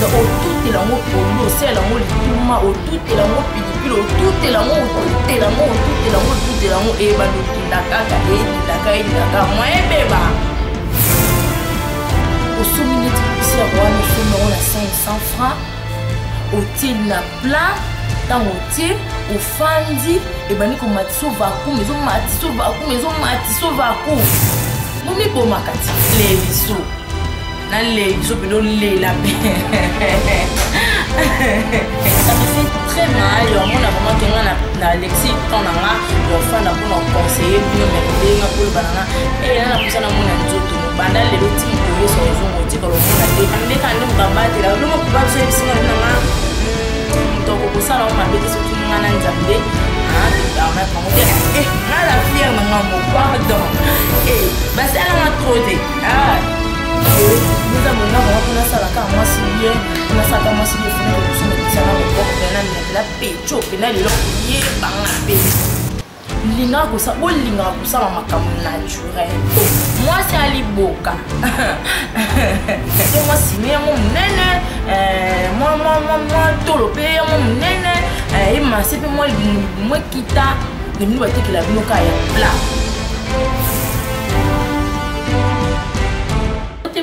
tout est là, au c'est là, au lituma, au tout est là, au pilipilo, tout est là, au tout est là, au tout est là, au tout est là, au et bando tindakaka, et dindaka, moi et beba. Au sommet de ici à Rouen, nous sommes à 500 francs, au til na plat, dans au til, au fandi, et ben nous matiso vacuum, maison matiso vacuum, maison matiso vacuum. Nous n'y pouvons pas les bisous. Les bisous, puis nous les la ça me fait très mal. On a vraiment que on a Alexis, on a un fan pour nous conseiller, pour nous mettre pour le banana. Et là, on a besoin de mon anjoto. Bandal les petits bouillons sur les jours, on dit que l'on a des quand nous babattre là, nous on peut pas faire ça là. Donc pour ça, on m'a dit surtout nous on a nzambe. Ah, on a commenté. Eh, la fière maman, pardon. Eh, bah ça on a trop dit. Ah. Nous avons vraiment ça là moi si bien, on a ça comme moi si bien fini de tout ça là on porte dans la pécho, pénal le yé bang linga ko ça, bon linga ko ça makambo naturel. Moi c'est Ali Boka. C'est moi si bien mon nene, moi tolopé mon nene, et ma c'est moi kita, de nous battre que la vie nous caille plat.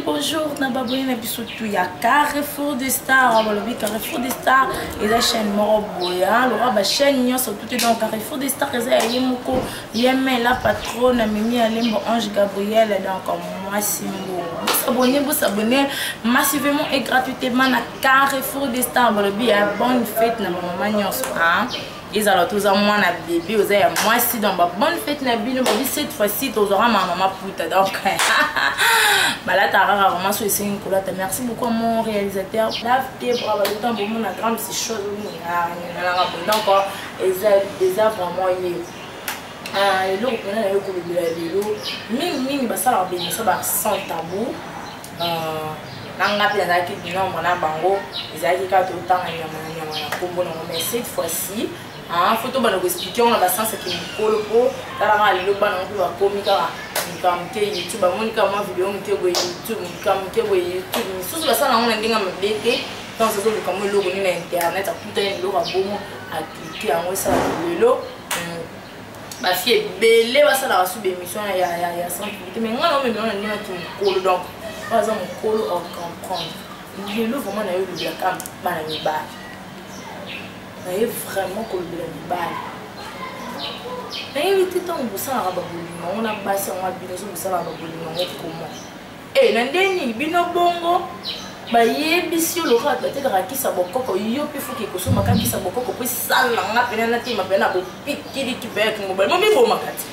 Bonjour, Nababouine, et puis surtout il y a Carrefour des Stars, on va le dire Carrefour des Stars, et la chaîne Moroboya, la chaîne Nyon, sur tout est dans Carrefour des Stars, et ça y est, Moko, Yemé, la patronne, Mimi, Alembo, Ange Gabriel, donc moi, Simbo. Vous abonnez massivement et gratuitement à Carrefour des Stars, on va le dire, bonne fête, Nababouine, Nyon, ils ont tous un mois à bébé, vous avez moi si dans ma bonne fête, Nababouine, cette fois-ci, tu auras ma maman puta, donc. Bah là, t'as rarement sur une couleur. Merci beaucoup à mon réalisateur. Lave tes bras, le temps pour mon gramme, c'est chaud. Donc, ils ont vraiment eu. Les lots, on a eu les lots. Mimi, ça va bien, ça va sans tabou. Mais cette fois-ci, photo va nous expliquer, on a sens qui nous colle pour la vidéo YouTube, sous la salle, on a dit dans ce genre de comme le logo internet, à tout un logo à bon à cliquer en haut ça le logo. Ma fille est belle, ça la sous émission il y a 100 mais moi non mais on a dit qui me colle donc par exemple on colle on comprend. Le logo vraiment a eu le cam banani ba. On a vraiment colle de ba. Mais il était temps pour ça on a passé on a bien sur ça comment et nandeni bino bongo ba yebisi lo ka peut-être ki sa bokoko yo pe faut que so makaki sa bokoko pe sala nga pena na te mapena bo pikiri ki bec mobile mo mi bo makati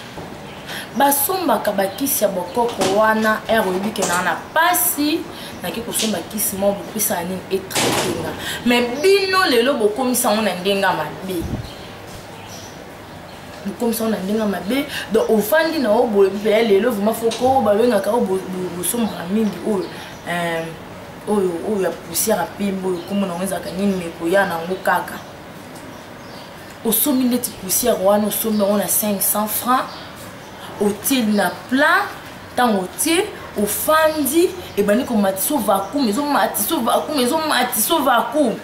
ba somba ka bakisi ya bokoko wana erobi ke na pasi na ki ko somba kisi mo bo pesa ni etraitenga mais bino lelo bokomisa on ndenga mabe comme ça on a dit ma bé donc au fond dit non bon les lots vraiment faut qu'on va venir quand on sommes amis oh ya poussière à pimbo comme on a dit que ni me koya na ngokaka au sommet de poussière on sommet on a 500 francs au til na plat tant au til au fandi et ben comme matiso vacuum maison matiso vacuum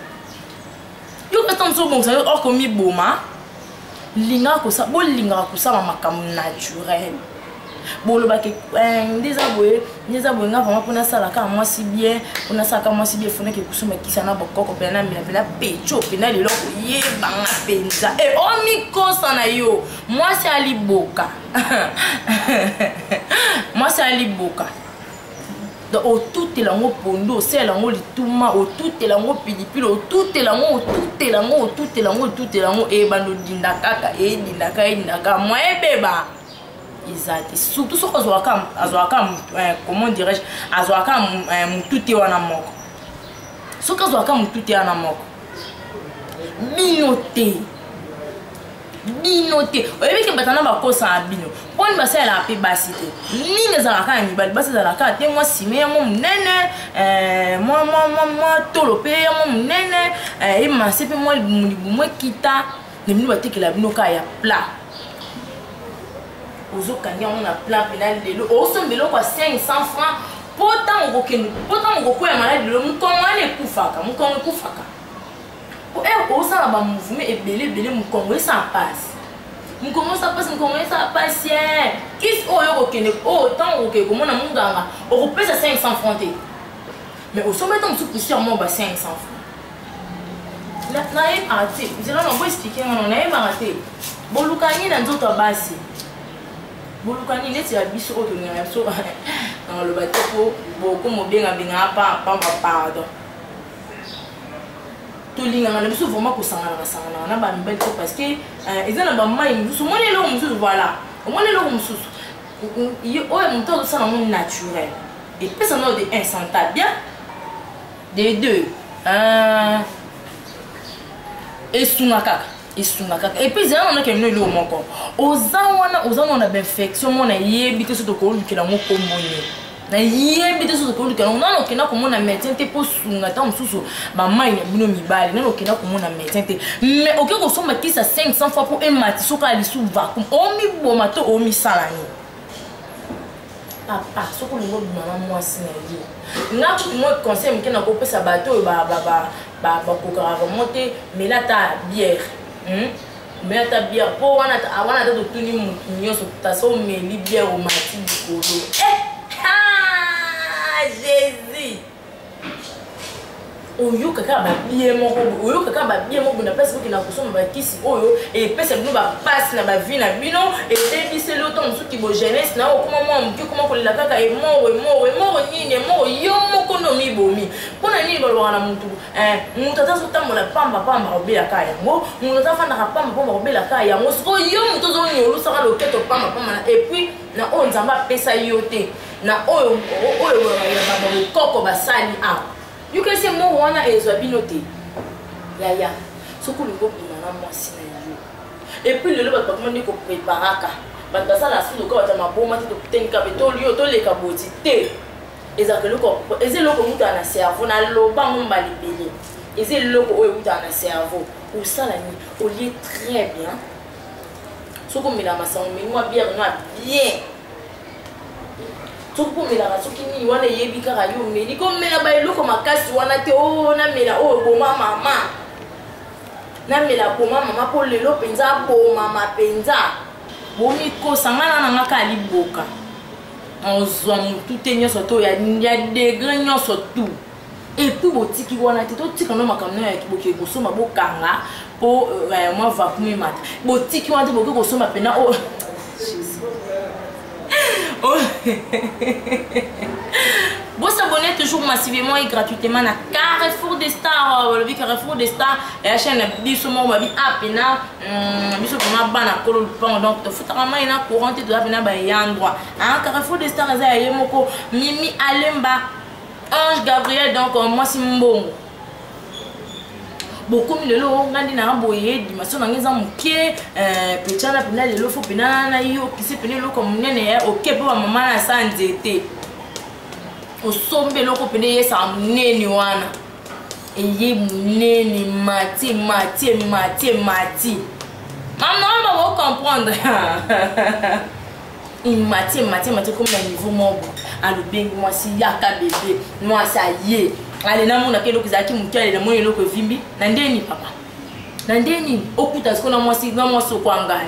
yo quand on so bon ça or comme boma linga ko ça bon linga ko ça makambo naturel bon le baké des aboué nga vraiment pour na sala ka moi si bien pour na sala ka moi si bien faut que kusuma kisana bokoko pena mina pecho pena le loko ye banga penza et o mi kosa na yo moi c'est Ali Boka moi c'est Ali Boka au tout est là au pondo c'est là au lituma au tout est là au pilipilo au tout est là au tout est là au tout est là au tout est là au et bando dindaka et dindaka moi et beba exact surtout ce azwaka comment dirais-je azwaka tout est wana moko ce azwaka tout est wana moko binoté oyebi ke batana bakosa abino poni basa la pe basité ni les alaka ni basi alaka te moi simé mo nene moi tolopé mo nene et ma sepe moi moi kita ne minu bateke la bino ka ya plat ozo kanya on a plat penal de l'eau au sombelo quoi 500 francs Pourtant, on peut malade de l'homme, comment elle est koufaka, mon con est koufaka. Pour elle, au sein de mon mouvement, et belé, mon con, ça passe. Mon comment ça passe, mon comment ça passe, qu'est-ce qu'on est autant que comment on a mon gars, on peut ça 500 francs. Mais au sommet, on se pousse sur mon bas 500 francs. On a arrêté, je vais vous expliquer, on a arrêté. Bon, le canier dans d'autres bases. Bon, le canier, c'est la biche au dans le bateau, beaucoup de bien à bien pas pardon. Tout le monde a souvent que ça on a pas belle parce que ils ont pas mal ils sont les longs voilà au moins les longs il y a un temps de ça dans monde naturel et puis ça n'a des insanta bien des deux et sunaka et puis il on a quand même le mot encore aux ans on a bien infection on a yébité sur le col qui la mot comme na yébité sur le col qui on a qui na comme on a médecin te pour sunata on sous ba mai bino mibali na qui na comme on a médecin te mais OK ko so mati ça 500 fois pour un mati so ka li sous vacuum o mi bomato o mi salani papa so ko ngo bina moi sina yo na tout moi conseil me na ko pesa bateau ba ko ka remonter mais là ta bière mais ta bière pour wana ta to tuni nyonso ta so me li bière au mati du kolo Jésus oyo kaka ba bière moko na place ko na kusoma ba kisi oyo et pesa bino ba passe na ba vie na bino et débisser le temps musu ki bo jeunesse na o comment moi mki comment ko la kaka e mo nini mo yo moko no mi bomi pona nini ba na mutu mutu tazo tambola pamba obela kaya ngo mutu tafanda ka pamba obela kaya ngo so yo mutu zo nyolu saka loketo pamba et puis na o nzamba pesa yote na oyo ya baba koko basali a you can say mo wana ezwabinote yaya soko lingo bimana mwasi na yo et puis le bato bakoma ndiko préparaka bato basala sudo ko bata maboma te to tenka betolio to leka boti te ezakelo ezelo mutu ana cerveau na loba ngomba libele ezelo oyo mutu ana cerveau ou sala ni au lieu très bien soko mila masango mais moi bien bien tout pour mela soki ni wana yebi kaka yo meli ko mela ba eloko makasi wana te o na mela o boma mama na mela boma mama po lelo penza bo mama penza bomi ko sangana na ngaka liboka onzwa mutu te nyoso to ya degré nyoso tout et puis botiki wana te to tika no makamno ya kiboke ko soma bokanga po moi va kuma mat botiki wana te boke ko soma pena o Vous s'abonnez toujours massivement et gratuitement à Carrefour des Stars. Le Carrefour des Stars et la chaîne Bissomo Babi Apena. Bissomo Bana Kolo Pan. Donc, il faut vraiment une courante de la Pena Bayandroit. Carrefour des Stars, Moko Mimi Alemba Ange Gabriel. Donc, moi, c'est bon. Beaucoup de gens qui ont boyé dimension dans les amouqués petit na pena le faut pena na yo qui se pena lo comme nene OK pour maman na sanzete o sombe lo ko pena yesa nene wana et ye nene mati maman va comprendre il mati comme un niveau mobo à le bien moi si yaka bébé moi ça y est allez na mona kelo kizaki mutale na mona loko vimbi na ndeni papa na ndeni okuta ziko na mwasi kwa ngai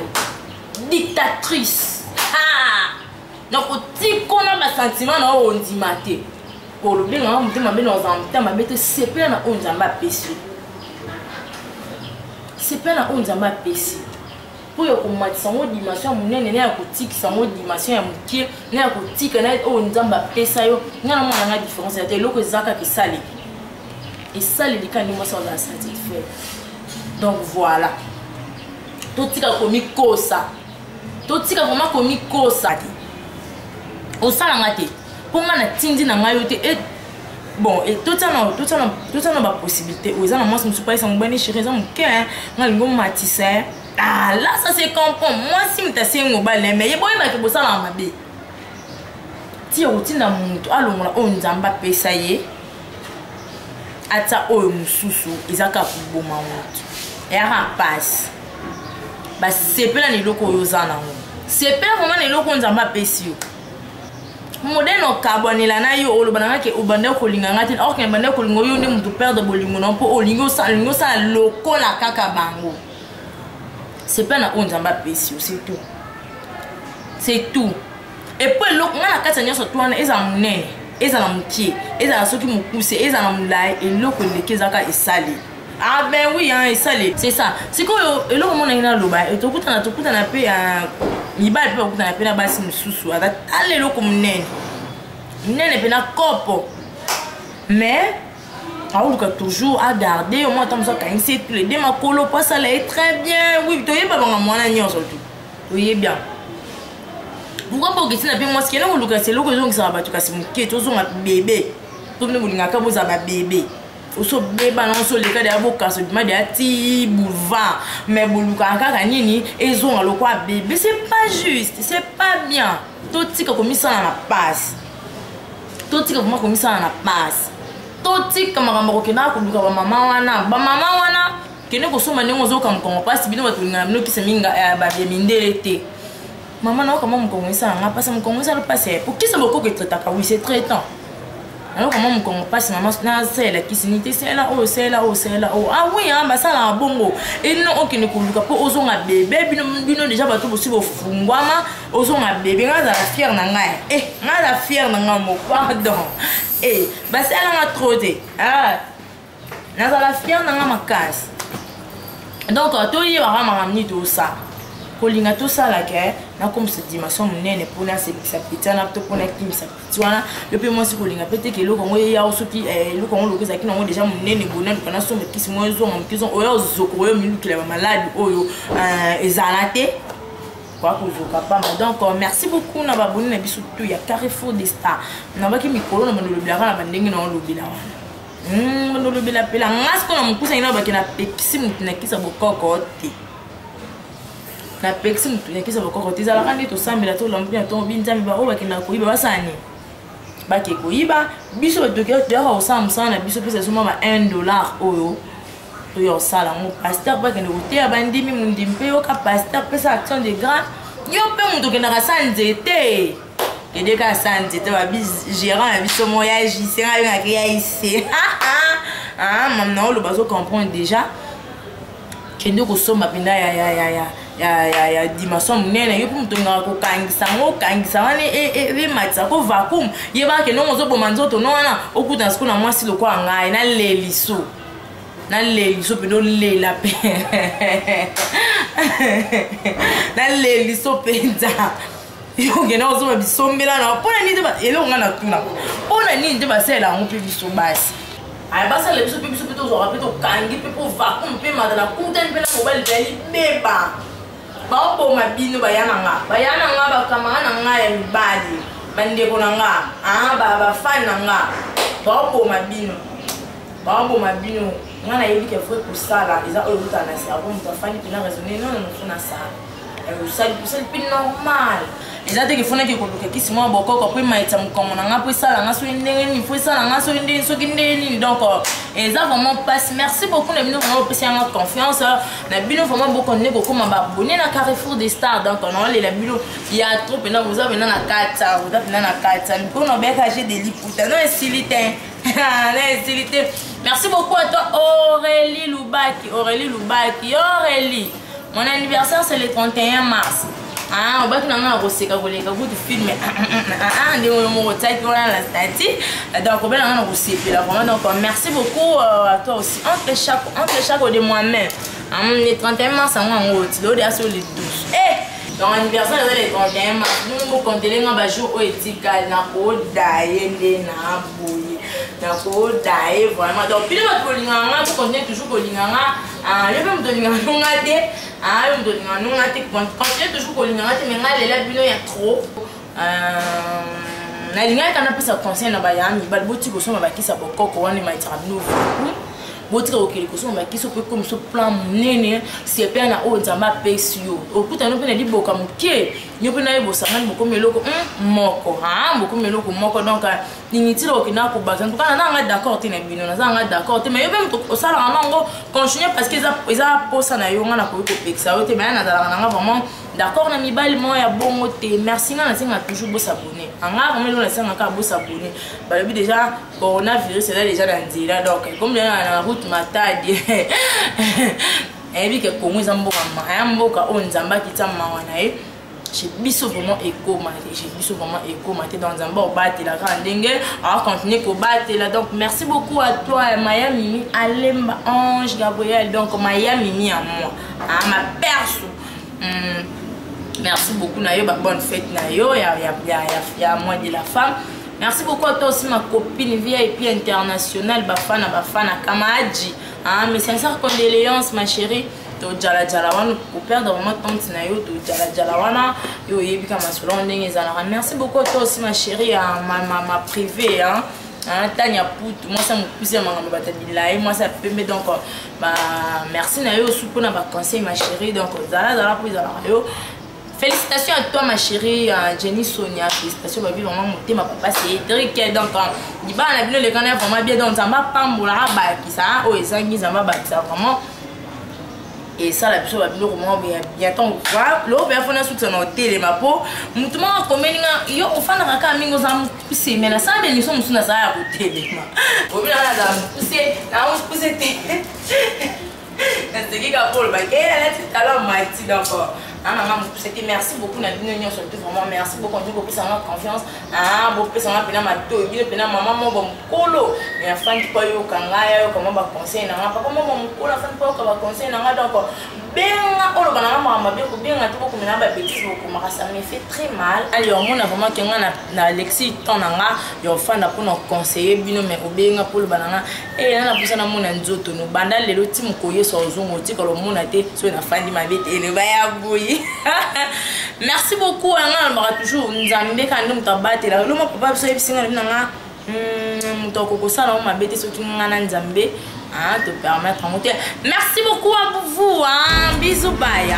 dictatrice na kotiko na ba sentiment na o ndimate pour le bien na mutema be na ozamta mabete sepe na onzamba pesi sepe na onzamba pesi pour yo komatisa ngo dimension munene na kotikisa ngo dimension ya mukie na kotika na o nzamba pesa yo ngana mona nga différence ya te loko zaka kisali et ça les cas moi ça on a satisfait donc voilà tout tika komi kosa tout tika vraiment komi kosa o sala ngate pour ngana tindi na ngayo te et bon et tout ça na ba possibilité aux ana moi je me suis pas sans bonne chérie ça mon cœur ngalingo matisa ah là ça c'est comprend moi si mtase ngobal mais ye boy ba ke bosala mabe ti o tinda muntu alongola o nzamba pesa ye ata oyo mususu ezaka kuboma moto era passe ba sepela ni loko yo zana ngo sepela vraiment ni loko nzamba pesi yo modèle no carbonela na yo olo bananga ke obande ko linganga tin or ke bande ko lingo yo ndi mutu perdre bolingo non po olingo sa lokola kaka bango. C'est pas na onzamba pesio, c'est tout. C'est tout. Et puis l'autre, on a quatre seigneurs sur toi, ils ont monnaie, ils ont moutier, ils ont ceux qui m'ont poussé, ils ont moulay, et l'autre, les Kezaka est salé. Ah ben oui, hein, est salé. C'est ça. C'est quoi, et l'autre, on a une loba, et tout le temps, on a payé un. Il va pas beaucoup, on a payé la base, une sous-sous. Allez, l'autre, comme nène. Nène est payé un cop. Mais, on a toujours à garder, au moins, tant que ça, quand il s'est tous les deux, ma colo, pas ça, est très bien. Oui, tu n'es pas bon, moi, on a surtout. Tu es bien. Pourquoi pas que tu n'as pas moi ce qui est là où c'est là que ça va tu casses mon qui est toujours un bébé tout le monde n'a qu'à vous avoir bébé au so bébé non so les cas de avocat so ma dia ti boulevard mais boluka kaka nini ils ont le quoi bébé c'est pas juste c'est pas bien tout tika comme ça na passe tout tika comme ça na passe tout tika makambo kena ko luka ba mama wana kene ko so manengo zo kam ko passe bino batu ngam no kisa minga ba bébé ndélé. Maman, non, comment me connaît ça? On a passé mon commencer le passé. Pour qui ça me coque très oui, c'est très temps. Alors comment me connaît pas maman c'est la qui s'unité c'est là oh c'est là oh c'est là oh ah oui hein bah ça là bongo et non aucune kuluka pour ozon a bébé bino déjà bato possible fungwama ozon a bébé nga la fière na ngai nga la fière na ngamo pardon bah ça là a trotté ah na la fière na ngama casse donc toi il va ramener tout ça. Kolinga tout ça là na comme cette dimension munene pour na ça pitana to pour na kim ça pitwana le peu moi si kolinga peut-être que le Congo ya osoki le Congo lo kezaki nango déjà munene bona kana so me kisi mo zo mo kizo oyo zoko yo minute la malade oyo ezalate quoi que zoka pas donc merci beaucoup na baboni na biso tout ya Carrefour des Stars na baki mikolo na mandolo biara na bandenge na lo bila wana mandolo bila pela ngasko na mukusa ina baki na pekisi mutu na kisa bokoko te na pexi mutu yakisa bakoko tizala kandi to sambela to lambi to binzami ba o bakina koyiba basani bake koyiba biso batoke to ya osamsa na biso pesa soma ba $1 oyo to yo sala mo pasteur bakene kote ya bandimi mundimpe yo ka pasteur pesa action de grâce yo pe mutu kena ka sanzete kede ka sanzete ba bis gérant ya biso mo ya jisera yo ngaki ya ici mamna lo bazo comprendre déjà kende ko somba pinda ya dimension munene yo pour mutonga ko kangisa wana e matsa ko vacuum yeba ke no mozo boma nzoto no wana okuta siku na mwasi lokwa ngai na leliso pendo lela pe na leliso penza yo ke na ozo bisombela na pona ni deba elo ngana tuna pona ni deba sela ngo pe biso basi ay basa le biso pe to zo rapito kangi pe pour vacuum pe madala kunten pe na mobile deli beba ba po mabino bayana nga bakamana nga ya mibali bandeko na nga ba fan na nga ba po mabino nga na yebi ke faut pour ça là ils a oluta na sa bon to fani pina raisonner non fona ça ça c'est normal eza te ke fona ke koluka kisi mwa bokoko pe maita mukomo na nga pe sala nga so ndenge ni faut sala nga so ndenge so kindeni donc eza vraiment passe merci beaucoup na bino vraiment pesa nga confiance na bino vraiment beaucoup ne beaucoup ma abonné na Carrefour des Stars donc on les la bino il y a trop pena vous avez na kata vous avez na kata pour no beka j'ai des liputa non silité merci beaucoup à toi Aurélie Lubaki mon anniversaire c'est le 31 mars. On va faire un collègue de film. Donc merci beaucoup à toi aussi. Entre chaque de moi-même. Le 31 mars, on va sur les 12. Donc anniversaire c'est le 31 mars. Nous comptons les jours où étiquette na odaye na boye. Na odaye vraiment. Donc puis notre colinganga pour continuer toujours colinganga. Je vais me donner un nom à dire. Je vais me donner un nom à dire. Continuer toujours colinganga mais là les bino ya trop. Na linga kana pesa conseil na bayami balboti ko soma bakisa bokoko wana maitira nouveau. Votre okeli ko soma kiso pe comme so plan munene c'est pe na o nzamba pesio okuta no pe na liboka muke nyo pe na yebo sangani moko meloko moko moko meloko moko donc ninitira okina ko baza en tout cas na nga d'accord te na bino na nga d'accord te mais yo même to sala nango continuer parce que eza posa na yo nga na ko pekisa yo te mais na dala nga vraiment d'accord na mibali mo ya bongo te merci nga na senga toujours beau s'abonner anga vraiment na senga ka beau s'abonner ba lobi déjà coronavirus là déjà dans nzela donc comme na route matadi et puis que Congo zamboka ma mboka o nzamba kitama wana e j'ai biso vraiment écho maté j'ai biso vraiment écho maté dans un bord battre la grande dingue alors continuer ko battre là donc merci beaucoup à toi Maya Mimi Alemba Ange Gabriel donc Maya Mimi à moi ma perso merci beaucoup na yo bonne fête na yo ya mois de la femme. Merci beaucoup à toi aussi ma copine VIP internationale bafana Kamaji mes sincères condoléances ma chérie to jala wana pour perdre vraiment tante na yo to jala wana yo yebika masolo ndenge ezalaka. Merci beaucoup à toi aussi ma chérie ma privée Tanya Poutou moi ça me pousse à manger batabilaï moi ça peut donc merci na yo sous pour na ba conseil ma chérie donc zala pour yo. Félicitations à toi ma chérie Jenny Sonia, félicitations baby vraiment monter ma papa Cédric donc il va la ville les canaux vraiment bien donc ça va pas mourir ba qui ça oh ezangi ça va ba ça vraiment et ça la biso ba bilo comment bientôt voir le bien fona sous son hôtel ma peau mutuma komeninga yo ofana kaka mingo za mpusi mais na ça mais nous sommes sous na ça à côté ma au bien là za mpusi na on mpusi te c'est qui ka pour ba ke là tout à l'heure mati donc c'était merci beaucoup na bino surtout vraiment merci beaucoup on dit beaucoup ça ma confiance beaucoup ça m'a pena ma to bino pena maman mo bon kolo et la fan ko yo kanga yo comment ba conseil na papa mo mon kolo la fan ko ba conseil na donc benga olo bana mama bien ko benga to ko mena ba bêtise ko maka ça me fait très mal alors mon a vraiment kenga na Alexis tonanga yo fan na pour conseiller bino mais ko benga pour bana et na pusa na mona nzoto no banda lelo tim ko yeso ozongo ti ko lo mona te so na fandi ma bête ele ba ya boyi. Merci beaucoup on aura toujours nzambe quand nous tabate là le mon papa so ebisinga nanga mutoko ko sala ma bête so ngana nzambe te permettre en monter. Merci beaucoup à vous bisous bye